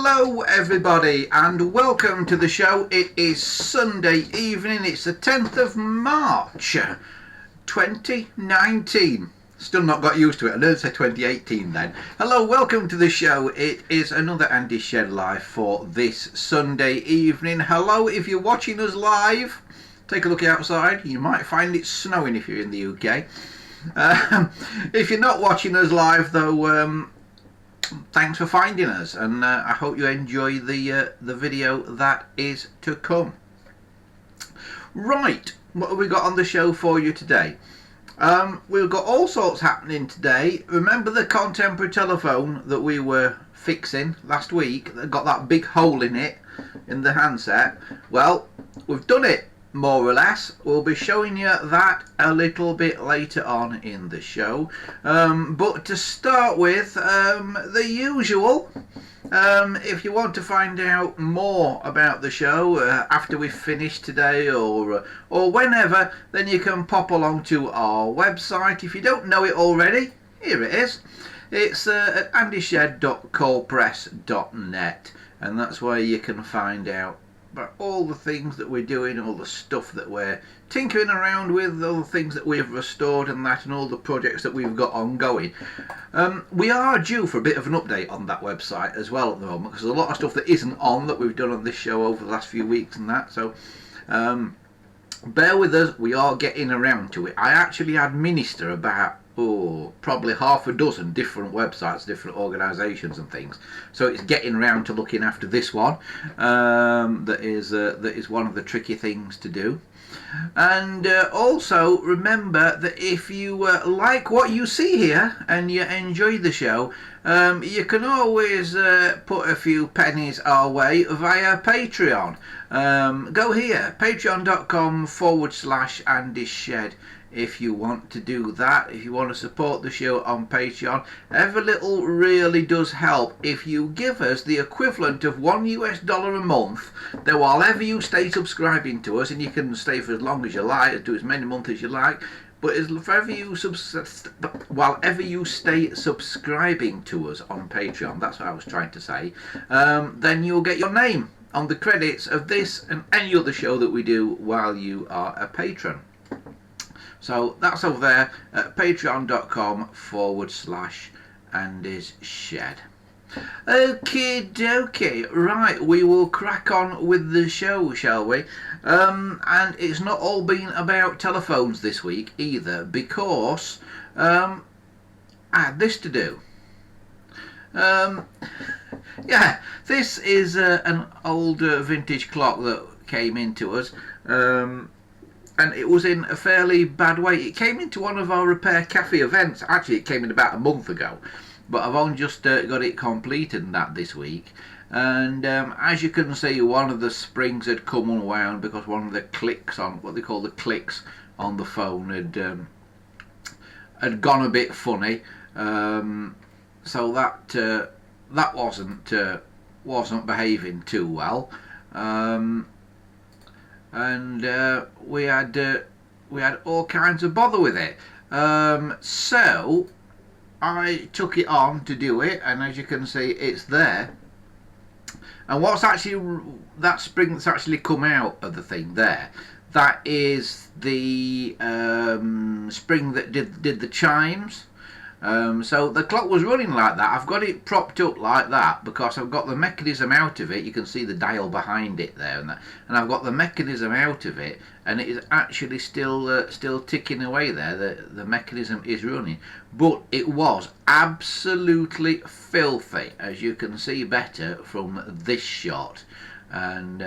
Hello everybody and welcome to the show. It is Sunday evening, it's the 10th of March 2019. Still not got used to it, I didn't say 2018 then. Hello, welcome to the show. It is another ANDYS Shed Live for this Sunday evening. Hello, if you're watching us live, take a look outside. You might find it snowing if you're in the UK. If you're not watching us live though, thanks for finding us, and I hope you enjoy the video that is to come. Right, what have we got on the show for you today? We've got all sorts happening today. Remember the Contempra telephone that we were fixing last week that got that big hole in it in the handset? Well, we've done it, more or less. We'll be showing you that a little bit later on in the show. But to start with, the usual. If you want to find out more about the show after we've finished today or whenever, then you can pop along to our website. If you don't know it already, here it is. It's at andyshed.colepress.net, and that's where you can find out about all the things that we're doing, all the stuff that we're tinkering around with, all the things that we've restored and that, and all the projects that we've got ongoing. We are due for a bit of an update on that website as well at the moment, because there's a lot of stuff that isn't on that we've done on this show over the last few weeks and that, so bear with us, we are getting around to it. I actually administer about probably half a dozen different websites, different organisations and things, so it's getting around to looking after this one. That is one of the tricky things to do. And also remember that if you like what you see here and you enjoy the show, you can always put a few pennies our way via Patreon. Go here, patreon.com/ANDYSShed. If you want to do that, if you want to support the show on Patreon. Every little really does help. If you give us the equivalent of $1 a month, then whenever you stay subscribing to us, and you can stay for as long as you like, do as many months as you like, but whenever you stay subscribing to us on Patreon, that's what I was trying to say, then you'll get your name on the credits of this and any other show that we do while you are a patron. So that's over there at patreon.com/ANDYSShed. Okie dokie, right, we will crack on with the show, shall we? And it's not all been about telephones this week either, because I had this to do. Yeah, this is an old vintage clock that came into us. And it was in a fairly bad way. It came into one of our Repair Cafe events. Actually, it came in about a month ago, but I've only just got it completed and that this week. And as you can see, one of the springs had come unwound because one of the clicks on, what they call the clicks on the phone, had gone a bit funny. So that wasn't behaving too well. And we had all kinds of bother with it. So I took it on to do it, and as you can see, it's there. And what's actually that spring that's actually come out of the thing there? That is the spring that did the chimes. So the clock was running like that. I've got it propped up like that because I've got the mechanism out of it. You can see the dial behind it there, and I've got the mechanism out of it, and it is actually still ticking away there. The mechanism is running, but it was absolutely filthy, as you can see better from this shot, and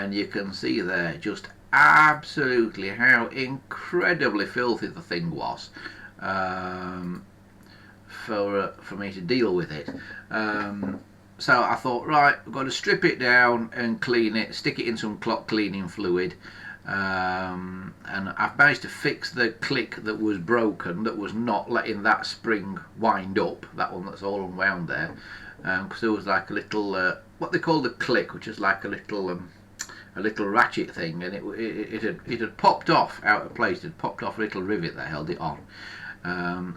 you can see there just absolutely how incredibly filthy the thing was. For me to deal with it. So I thought, right, I've got to strip it down and clean it, stick it in some clock cleaning fluid, and I've managed to fix the click that was broken, that was not letting that spring wind up, that one that's all unwound there, because there was like a little what they call the click, which is like a little ratchet thing, and it had popped off out of place. It had popped off a little rivet that held it on.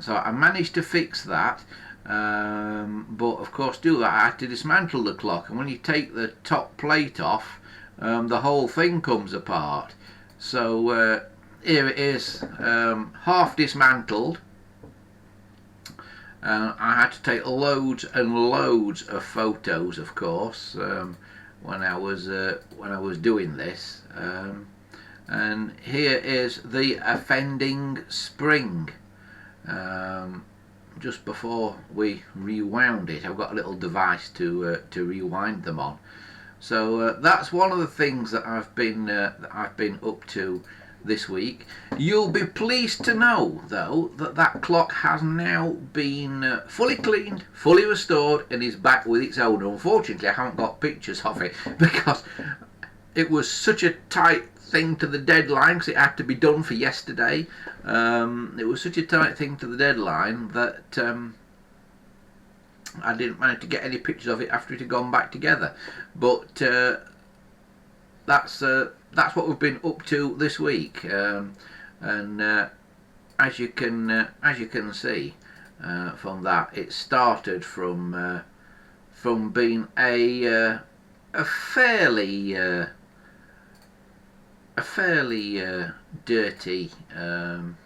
So I managed to fix that, But of course, do that, I had to dismantle the clock, and when you take the top plate off, the whole thing comes apart. So here it is, half dismantled. I had to take loads and loads of photos, of course, when I was doing this. And here is the offending spring. Just before we rewound it, I've got a little device to rewind them on. So that's one of the things that I've been up to this week. You'll be pleased to know, though, that clock has now been fully cleaned, fully restored, and is back with its owner. Unfortunately, I haven't got pictures of it because it was such a tight thing to the deadline, because it had to be done for yesterday. It was such a tight thing to the deadline that I didn't manage to get any pictures of it after it had gone back together. But that's what we've been up to this week, and as you can see from that, it started from being a fairly dirty and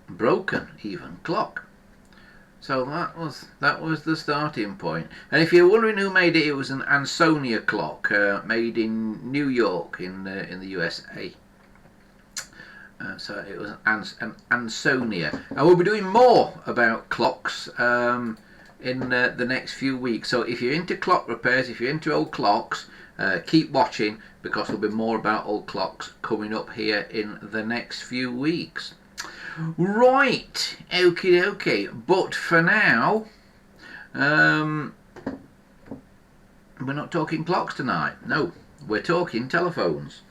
broken even clock. So that was the starting point. And if you're wondering who made it, it was an Ansonia clock made in New York in the USA. So it was an Ansonia. And we'll be doing more about clocks in the next few weeks. So if you're into clock repairs, if you're into old clocks, keep watching, because there'll be more about old clocks coming up here in the next few weeks. Right, okie dokie, but for now, we're not talking clocks tonight. No, we're talking telephones.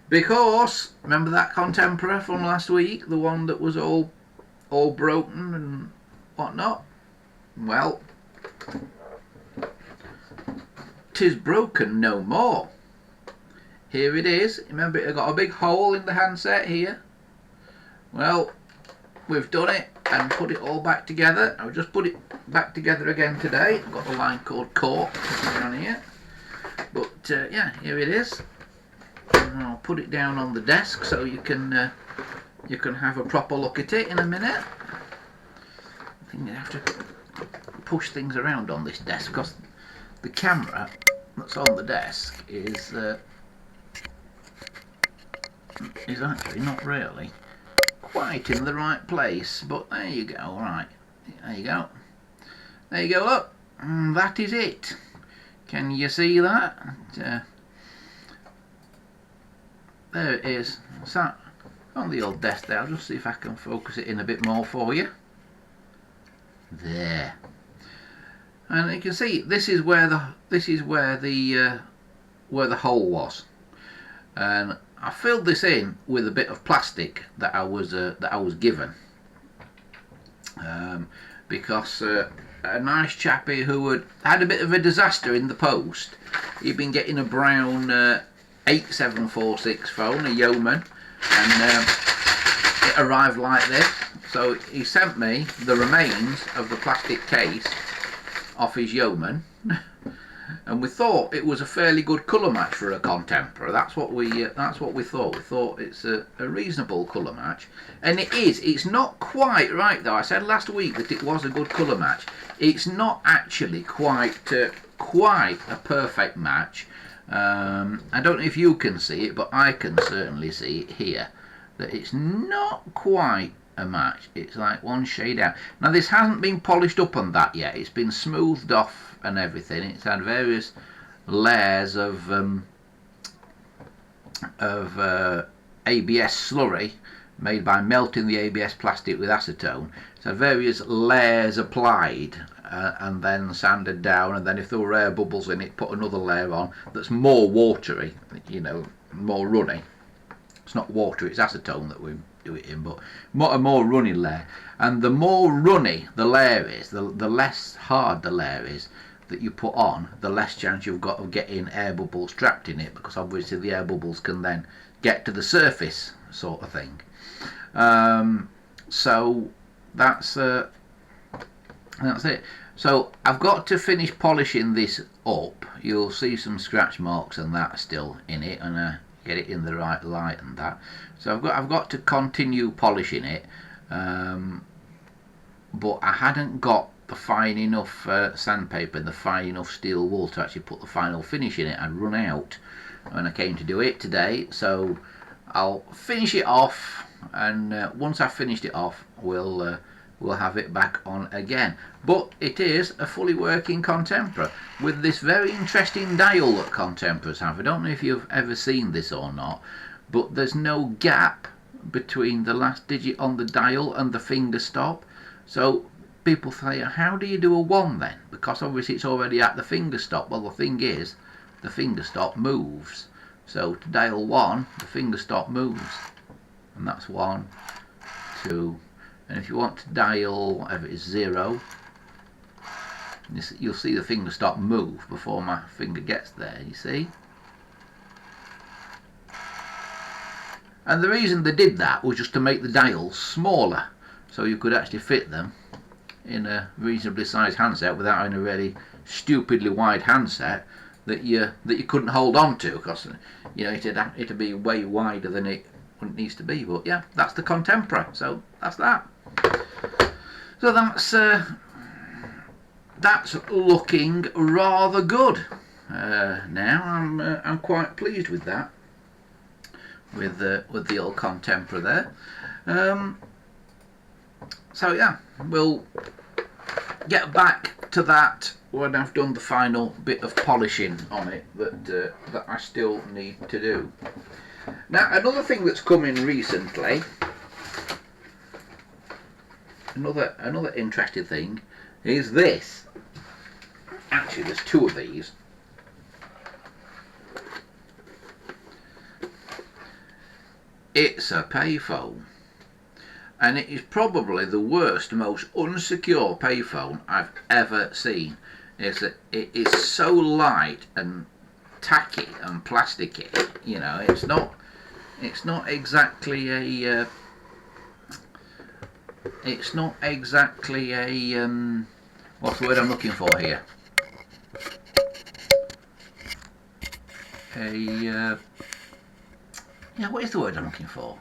Because, remember that Contempra from last week, the one that was all broken and whatnot? Well, 'tis broken no more. Here it is. Remember, it got a big hole in the handset here. Well, we've done it and put it all back together. I'll just put it back together again today. I've got a line called cork on here. But yeah, here it is. And I'll put it down on the desk so you can have a proper look at it in a minute. I think you have to push things around on this desk because the camera that's on the desk is actually not really quite in the right place, but there you go. Right, there you go, look, and that is it. Can you see that? There it is, sat on the old desk there. I'll just see if I can focus it in a bit more for you. There, and you can see this is where the hole was, and I filled this in with a bit of plastic that I was given, because a nice chappie who had a bit of a disaster in the post. He'd been getting a brown 8746 phone, a Yeoman, and it arrived like this. So he sent me the remains of the plastic case off his Yeoman. And we thought it was a fairly good colour match for a Contempra. That's what we thought. We thought it's a reasonable colour match, and it is. It's not quite right though. I said last week that it was a good colour match. It's not actually quite a perfect match. I don't know if you can see it, but I can certainly see it here. That it's not quite a match. It's like one shade out. Now this hasn't been polished up on that yet. It's been smoothed off and everything. It's had various layers of ABS slurry made by melting the ABS plastic with acetone. It's had various layers applied and then sanded down, and then if there were air bubbles in it, put another layer on that's more watery, you know, more runny. It's not water, it's acetone that we do it in, but a more runny layer. And the more runny the layer is, the less hard the layer is that you put on, the less chance you've got of getting air bubbles trapped in it, because obviously the air bubbles can then get to the surface, sort of thing. So that's it. So I've got to finish polishing this up. You'll see some scratch marks and that still in it, and get it in the right light and that. So I've got to continue polishing it, but I hadn't got the fine enough sandpaper and the fine enough steel wool to actually put the final finish in it. I'd run out when I came to do it today, so I'll finish it off, and once I've finished it off, we'll have it back on again. But it is a fully working Contempra with this very interesting dial that Contempras have. I don't know if you've ever seen this or not, but there's no gap between the last digit on the dial and the finger stop. So people say, how do you do a 1 then? Because obviously it's already at the finger stop. Well, the thing is, the finger stop moves. So to dial 1, the finger stop moves. And that's 1, 2, and if you want to dial whatever it is, 0, you'll see the finger stop move before my finger gets there, you see. And the reason they did that was just to make the dials smaller, so you could actually fit them in a reasonably sized handset without having a really stupidly wide handset that you couldn't hold on to, because it'd be way wider than it needs to be. But yeah, that's the Contempra, so that's that. So that's looking rather good now. I'm quite pleased with that, with the old Contempra there. So yeah, we'll get back to that when I've done the final bit of polishing on it that I still need to do. Now, another thing that's come in recently, another interesting thing, is this. Actually, there's 2 of these. It's a payphone, and it is probably the worst, most unsecure payphone I've ever seen. It is so light and tacky and plasticky. It's not exactly a what's the word I'm looking for here? What is the word I'm looking for?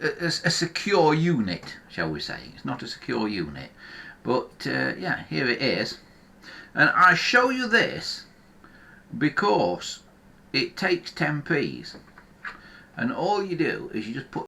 A secure unit, shall we say? It's not a secure unit, but yeah, here it is. And I show you this because it takes 10p's, and all you do is you just put